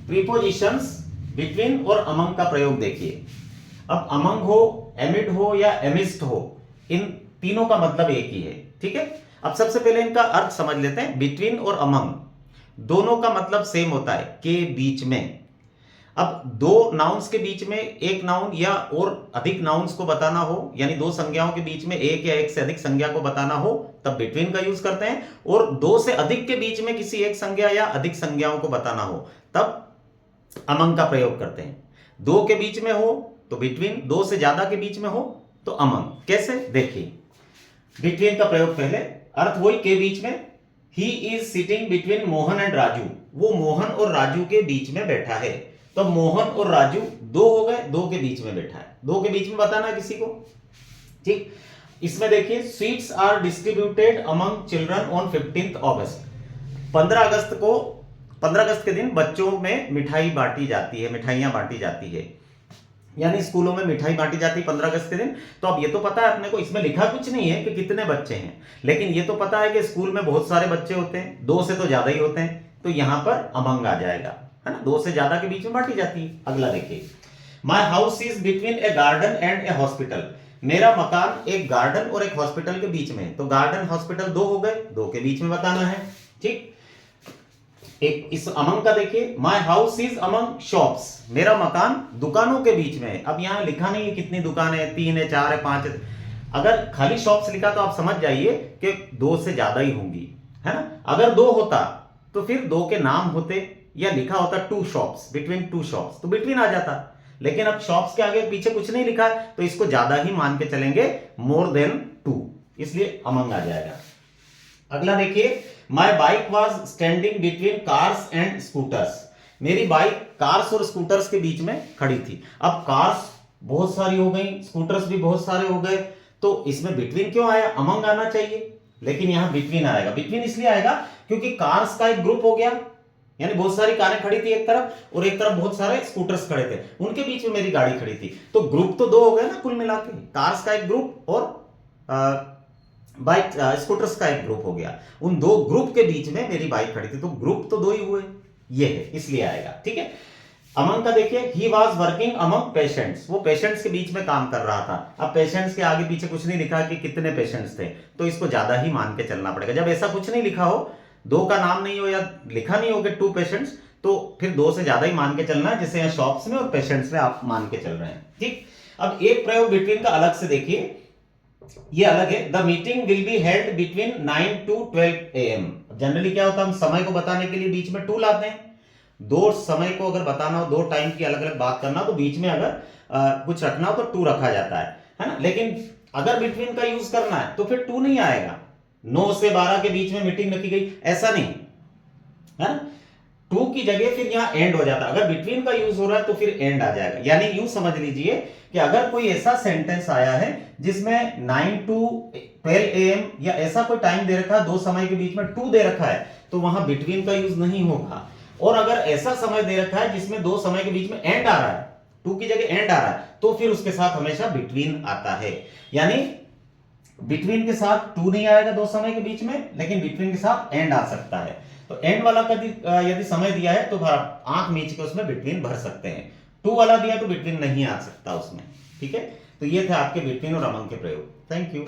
Prepositions between और among का प्रयोग देखिए। अब अमंग हो, एमिड हो या एमिस्ट हो, इन तीनों का मतलब एक ही है, ठीक है। अब सबसे पहले इनका अर्थ समझ लेते हैं। बिटवीन और अमंग दोनों का मतलब सेम होता है, के बीच में। अब दो नाउन्स के बीच में एक नाउन या और अधिक नाउन्स को बताना हो, यानी दो संज्ञाओं के बीच में एक या एक से अधिक संज्ञा को बताना हो, तब बिटवीन का यूज करते हैं। और दो से अधिक के बीच में किसी एक संज्ञा या अधिक संज्ञाओं को बताना हो, तब अमंग का प्रयोग करते हैं। दो के बीच में हो तो बिटवीन, दो से ज्यादा के बीच में हो तो अमंग। कैसे, देखिए। बिटवीन का प्रयोग पहले, अर्थ वही के बीच में। He is sitting between Mohan and Raju, वो मोहन और राजू के बीच में बैठा है। तो मोहन और राजू दो हो गए, दो के बीच में बैठा है। दो के बीच में बताना किसी को, ठीक। इसमें देखिए, sweets are distributed among children on 15th August. 15 अगस्त के दिन बच्चों में मिठाई बांटी जाती है, मिठाइयां बांटी जाती है, यानी स्कूलों में मिठाई बांटी जाती है 15 अगस्त के दिन। तो अब ये तो पता है अपने को, इसमें लिखा कुछ नहीं है कि कितने बच्चे हैं, लेकिन ये तो पता है कि स्कूल में बहुत सारे बच्चे होते हैं, दो से तो ज्यादा ही होते हैं, तो यहां पर अमंग आ जाएगा, है ना। दो से ज्यादा के बीच में बांटी जाती है। अगला देखिए, my house is between A garden and A hospital. मेरा मकान एक गार्डन और एक हॉस्पिटल के बीच में है। तो गार्डन हॉस्पिटल दो हो गए, दो के बीच में बताना है, ठीक। एक इस अमंग का देखिए, my house is among shops. मेरा मकान दुकानों के बीच में है। अब यहां लिखा नहीं है कितनी दुकानें है, 3 है, 4 है, 5 है। अगर खाली शॉप्स लिखा तो आप समझ जाइए कि दो से ज्यादा ही होंगी, है ना। अगर दो होता तो फिर दो के नाम होते या लिखा होता two shops, between two shops, तो बिटवीन आ जाता। लेकिन अब शॉप्स के आगे पीछे कुछ नहीं लिखा है, तो इसको ज्यादा ही मान के चलेंगे, मोर देन 2, इसलिए अमंग आ जाएगा। अगला देखिए, my bike was standing between cars and scooters. मेरी बाइक कार्स और स्कूटर्स के बीच में खड़ी थी। अब कार्स बहुत सारी हो गई, स्कूटर्स भी बहुत सारे हो गए, तो इसमें बिटवीन क्यों आया, अमंग आना चाहिए, लेकिन यहां बिटवीन आएगा। बिटवीन इसलिए आएगा क्योंकि कार्स का एक ग्रुप हो गया, यानी बहुत सारी कारें खड़ी थी एक तरफ, और एक तरफ बहुत सारे स्कूटर्स खड़े थे, उनके बीच में मेरी गाड़ी खड़ी थी। तो ग्रुप तो दो हो गए ना कुल मिला के, कार्स का एक ग्रुप और बाइक स्कूटर्स का एक ग्रुप हो गया। उन दो ग्रुप के बीच में मेरी बाइक खड़ी थी, तो ग्रुप तो दो ही हुए, ये है, इसलिए आएगा, ठीक है। अमंग का देखिए, he was working among patients. वो पेशेंट्स के बीच में काम कर रहा था। अब पेशेंट्स के आगे पीछे कुछ नहीं लिखा कि कितने पेशेंट्स थे, तो इसको ज्यादा ही मान के चलना पड़ेगा। जब ऐसा कुछ नहीं लिखा हो, दो का नाम नहीं हो या लिखा नहीं हो कि 2 पेशेंट्स, तो फिर दो से ज्यादा ही मान के चलना है, जैसे यहाँ शॉप्स में और पेशेंट्स में आप मान के चल रहे हैं, ठीक। अब एक प्रयोग बिटवीन का अलग से देखिए, ये अलग है। The meeting will be held between 9 to 12 AM। Generally क्या होता है, हम समय को बताने के लिए बीच में टू लाते हैं। दो समय को अगर बताना हो, दो टाइम की अलग अलग बात करना हो, तो बीच में अगर कुछ रखना हो तो टू रखा जाता है ना। लेकिन अगर बिटवीन का यूज करना है तो फिर टू नहीं आएगा। 9 से 12 के बीच में मीटिंग रखी गई, ऐसा नहीं, है ना। टू की जगह फिर यहां एंड हो जाता है। अगर बिटवीन का यूज हो रहा है तो फिर एंड आ जाएगा। यानी यूं समझ लीजिए कि अगर कोई ऐसा सेंटेंस आया है जिसमें 9 to 12 AM या ऐसा कोई टाइम दे रखा है, दो समय के बीच में 2 दे रखा है, तो वहां बिटवीन का यूज नहीं होगा। और अगर ऐसा समय दे रखा है जिसमें दो समय के बीच में एंड आ रहा है, 2 की जगह एंड आ रहा है, तो फिर उसके साथ हमेशा बिटवीन आता है। यानी बिटवीन के साथ 2 नहीं आएगा दो समय के बीच में, लेकिन बिटवीन के साथ एंड आ सकता है। तो एंड वाला यदि समय दिया है तो आंख मीच के उसमें बिटवीन भर सकते हैं। 2 वाला दिया तो बिटवीन नहीं आ सकता उसमें, ठीक है। तो ये थे आपके बिटवीन और अमंग के प्रयोग। Thank you.